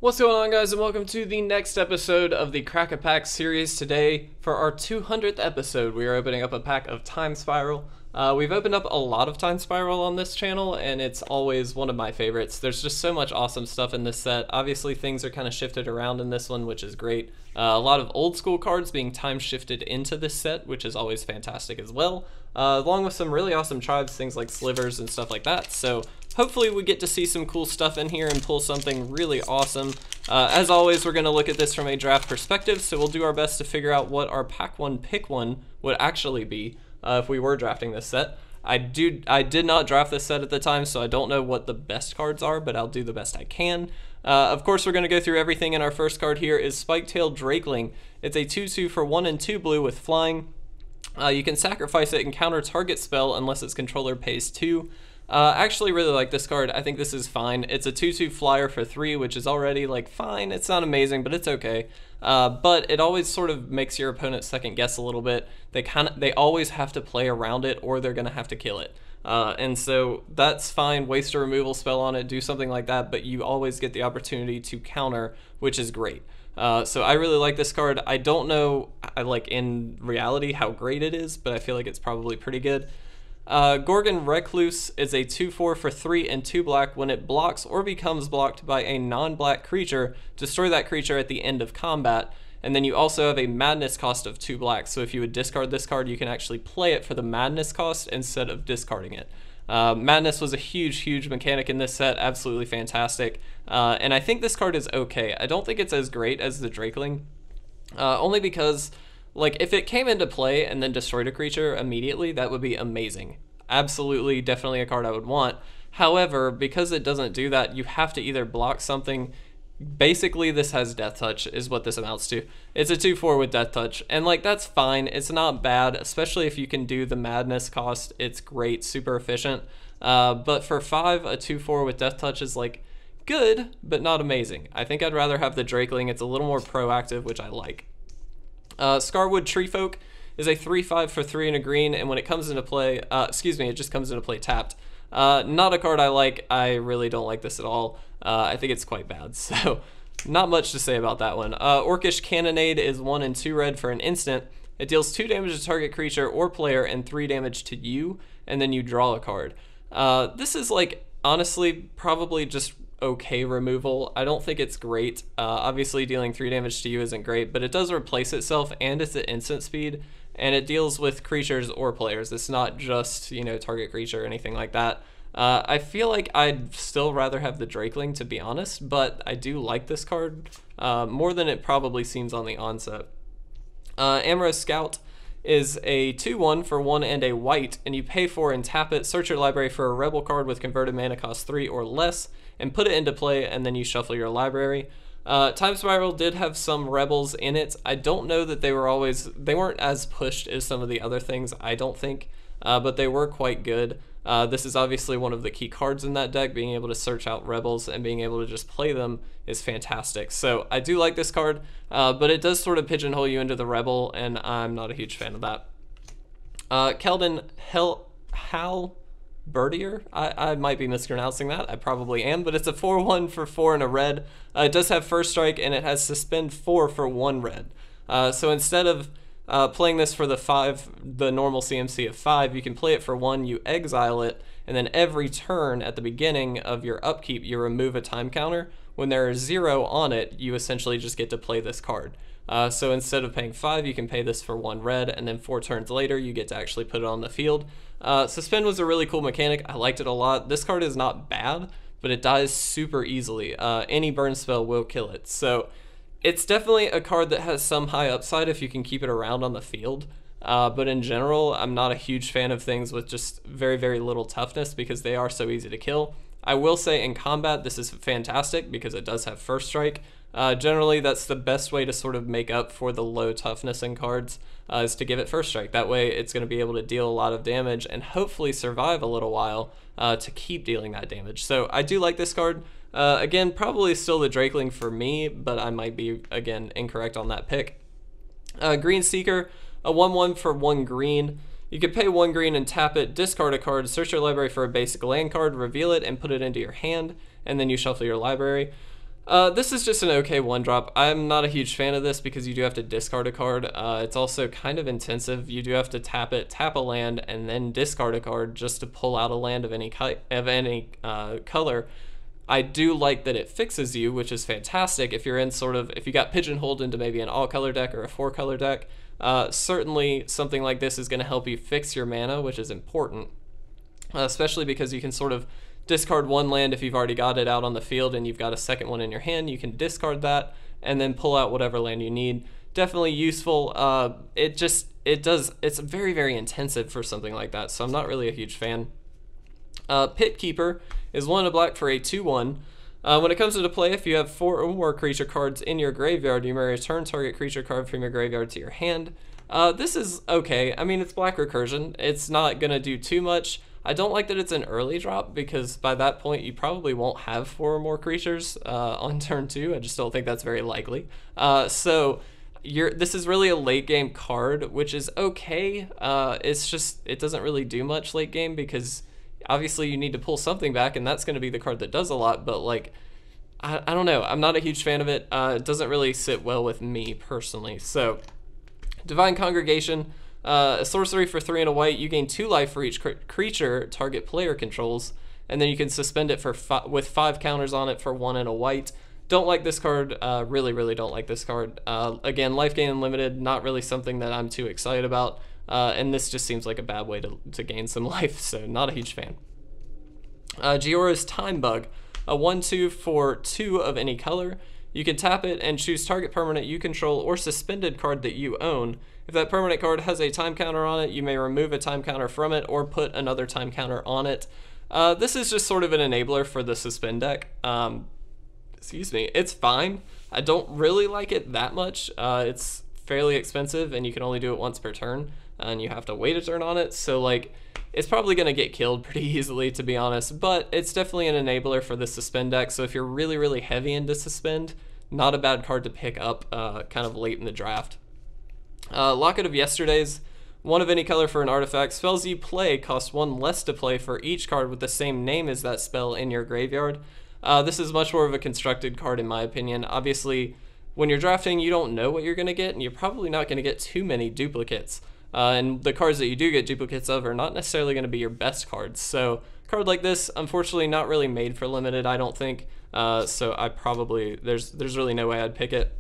What's going on, guys, and welcome to the next episode of the Crack a Pack series. Today, for our 200th episode, we are opening up a pack of Time Spiral. We've opened up a lot of Time Spiral on this channel, and it's always one of my favorites. There's just so much awesome stuff in this set. Obviously, things are kind of shifted around in this one, which is great. A lot of old school cards being time shifted into this set, which is always fantastic as well, along with some really awesome tribes, things like slivers and stuff like that. So hopefully we get to see some cool stuff in here and pull something really awesome. As always, we're going to look at this from a draft perspective, so we'll do our best to figure out what our pack one pick one would actually be if we were drafting this set. I did not draft this set at the time, so I don't know what the best cards are, but I'll do the best I can. Of course, we're going to go through everything, and our first card here is Spike-tailed Drakeling. It's a 2/2 for 1 and 2 blue with flying. You can sacrifice it and counter target spell unless its controller pays 2. I actually really like this card. I think this is fine. It's a 2/2 flyer for 3, which is already like fine. It's not amazing, but it's okay. But it always sort of makes your opponent second guess a little bit. They always have to play around it, or they're gonna have to kill it. And so that's fine. Waste a removal spell on it, do something like that, but you always get the opportunity to counter, which is great. So I really like this card. I don't know, like in reality, how great it is, but I feel like it's probably pretty good. Gorgon Recluse is a 2/4 for 3 and 2 black. When it blocks or becomes blocked by a non-black creature, destroy that creature at the end of combat. And then you also have a madness cost of 2 black. So if you would discard this card, you can actually play it for the madness cost instead of discarding it. Madness was a huge mechanic in this set. Absolutely fantastic. And I think this card is okay. I don't think it's as great as the Drakeling, only because, like, if it came into play and then destroyed a creature immediately, that would be amazing. Absolutely, definitely a card I would want. However, because it doesn't do that, you have to either block something. Basically, this has Death Touch, is what this amounts to. It's a 2/4 with Death Touch, and like, that's fine. It's not bad, especially if you can do the madness cost. It's great, super efficient. But for 5, a 2/4 with Death Touch is like good, but not amazing. I think I'd rather have the Drakeling. It's a little more proactive, which I like. Scarwood Treefolk is a 3/5 for 3 and a green, and when it comes into play, it just comes into play tapped. Not a card I like. I really don't like this at all. I think it's quite bad, so not much to say about that one. Orcish Cannonade is 1 and 2 red for an instant. It deals 2 damage to target creature or player and 3 damage to you, and then you draw a card. This is, like, honestly probably just okay removal. I don't think it's great. Obviously dealing 3 damage to you isn't great, but it does replace itself, and it's at instant speed, and it deals with creatures or players. It's not just, you know, target creature or anything like that. I feel like I'd still rather have the Drakeling, to be honest, but I do like this card more than it probably seems on the onset. Amorous Scout is a 2/1 for 1 and a white, and you pay 4 and tap it. Search your library for a rebel card with converted mana cost 3 or less, and put it into play, and then you shuffle your library. Time Spiral did have some rebels in it. I don't know that they weren't as pushed as some of the other things, I don't think, but they were quite good. This is obviously one of the key cards in that deck. Being able to search out rebels and being able to just play them is fantastic. So I do like this card, but it does sort of pigeonhole you into the rebel, and I'm not a huge fan of that. Keldon Halberdier, I might be mispronouncing that. I probably am, but it's a 4/1 for 4 and a red. It does have first strike, and it has suspend 4 for 1 red. So instead of playing this for the normal CMC of 5, you can play it for 1, you exile it, and then every turn at the beginning of your upkeep, you remove a time counter. When there is 0 on it, you essentially just get to play this card. So instead of paying 5, you can pay this for 1 red, and then 4 turns later, you get to actually put it on the field. Suspend was a really cool mechanic. I liked it a lot. This card is not bad, but it dies super easily. Any burn spell will kill it. So it's definitely a card that has some high upside if you can keep it around on the field. But in general, I'm not a huge fan of things with just very little toughness, because they are so easy to kill. I will say in combat, this is fantastic because it does have first strike. Generally, that's the best way to sort of make up for the low toughness in cards, is to give it first strike. That way, it's going to be able to deal a lot of damage and hopefully survive a little while to keep dealing that damage. So I do like this card. Again, probably still the Drakeling for me, but I might be, again, incorrect on that pick. Green Seeker, a 1/1 for 1 green. You can pay 1 green and tap it, discard a card, search your library for a basic land card, reveal it, and put it into your hand, and then you shuffle your library. This is just an okay one drop. I'm not a huge fan of this because you do have to discard a card. It's also kind of intensive. You do have to tap it, tap a land, and then discard a card just to pull out a land of any color. I do like that it fixes you, which is fantastic if you're in if you got pigeonholed into maybe an all color deck or a 4-color deck. Certainly something like this is going to help you fix your mana, which is important, especially because you can sort of discard one land if you've already got it out on the field and you've got a second one in your hand. You can discard that and then pull out whatever land you need. Definitely useful. It's very, very intensive for something like that, so I'm not really a huge fan. Pit Keeper is 1 and a black for a 2/1. When it comes into play, if you have 4 or more creature cards in your graveyard, you may return target creature card from your graveyard to your hand. This is okay. I mean, it's black recursion. It's not going to do too much. I don't like that it's an early drop because by that point you probably won't have 4 or more creatures on turn 2. I just don't think that's very likely. This is really a late game card, which is okay. It doesn't really do much late game because obviously you need to pull something back, and that's going to be the card that does a lot. But like, I don't know. I'm not a huge fan of it. It doesn't really sit well with me personally. So, Divine Congregation. A sorcery for 3 and a white. You gain 2 life for each creature target player controls, and then you can suspend it with 5 counters on it for 1 and a white. Don't like this card. Really don't like this card. Again, life gain unlimited. Not really something that I'm too excited about. And this just seems like a bad way to gain some life, so not a huge fan. Giora's Time Bug. A 1/2 for 2 of any color. You can tap it and choose target permanent you control or suspended card that you own. If that permanent card has a time counter on it, you may remove a time counter from it or put another time counter on it. This is just sort of an enabler for the suspend deck. Excuse me. It's fine. I don't really like it that much. It's fairly expensive and you can only do it once per turn and you have to wait a turn on it. So like, it's probably going to get killed pretty easily, to be honest, but it's definitely an enabler for the suspend deck. So if you're really heavy into suspend, not a bad card to pick up kind of late in the draft. Locket of Yesterdays, 1 of any color for an artifact. Spells you play cost 1 less to play for each card with the same name as that spell in your graveyard. This is much more of a constructed card in my opinion. Obviously, when you're drafting, you don't know what you're going to get, and you're probably not going to get too many duplicates. And the cards that you do get duplicates of are not necessarily going to be your best cards. So a card like this, unfortunately, not really made for limited, I don't think. So there's really no way I'd pick it.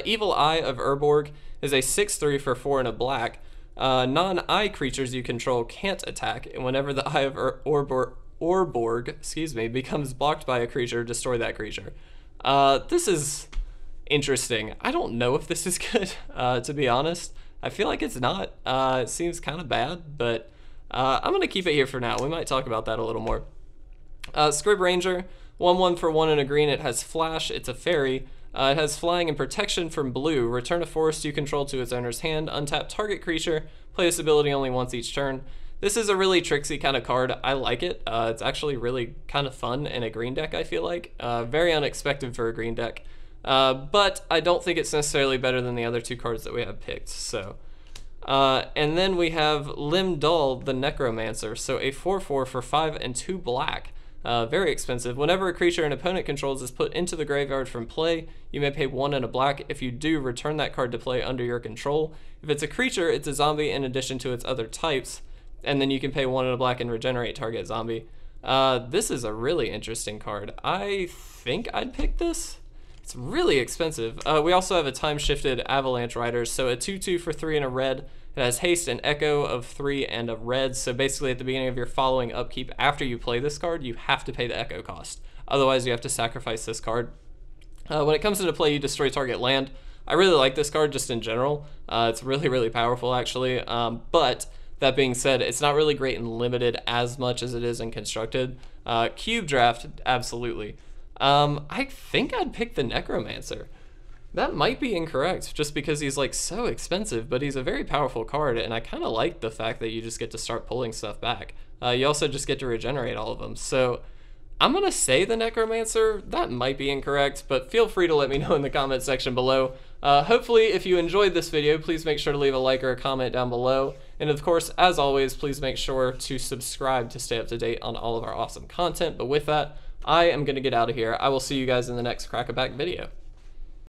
Evil Eye of Urborg is a 6/3 for 4 and a black. Non-eye creatures you control can't attack, and whenever the Eye of Urborg, becomes blocked by a creature, destroy that creature. This is interesting. I don't know if this is good, to be honest. I feel like it's not. It seems kind of bad, but I'm going to keep it here for now. We might talk about that a little more. Scrib Ranger, 1/1 for 1 and a green. It has flash. It's a fairy. It has flying and protection from blue. Return a forest you control to its owner's hand. Untap target creature. Play this ability only once each turn. This is a really tricksy kind of card. I like it. It's actually really kind of fun in a green deck, I feel like. Very unexpected for a green deck. But I don't think it's necessarily better than the other 2 cards that we have picked. So, and then we have Limdol, the Necromancer. So a 4/4 for 5 and 2 black. Very expensive. Whenever a creature an opponent controls is put into the graveyard from play, you may pay 1 and a black. If you do, return that card to play under your control. If it's a creature, it's a zombie in addition to its other types, and then you can pay 1 and a black and regenerate target zombie. This is a really interesting card. I think I'd pick this. It's really expensive. We also have a time-shifted Avalanche Riders, so a 2/2 for 3 and a red. It has haste and echo of 3 and a red, so basically at the beginning of your following upkeep, after you play this card, you have to pay the echo cost. Otherwise, you have to sacrifice this card. When it comes into play, you destroy target land. I really like this card just in general. It's really powerful, actually. But that being said, it's not really great in limited as much as it is in constructed. Cube draft, absolutely. I think I'd pick the Necromancer. That might be incorrect just because he's like so expensive, but he's a very powerful card, and I kind of like the fact that you just get to start pulling stuff back. You also just get to regenerate all of them. So I'm going to say the Necromancer. That might be incorrect, but feel free to let me know in the comment section below. Hopefully, if you enjoyed this video, please make sure to leave a like or a comment down below. And of course, as always, please make sure to subscribe to stay up to date on all of our awesome content. But with that, I am going to get out of here. I will see you guys in the next Crack-A-Pack video.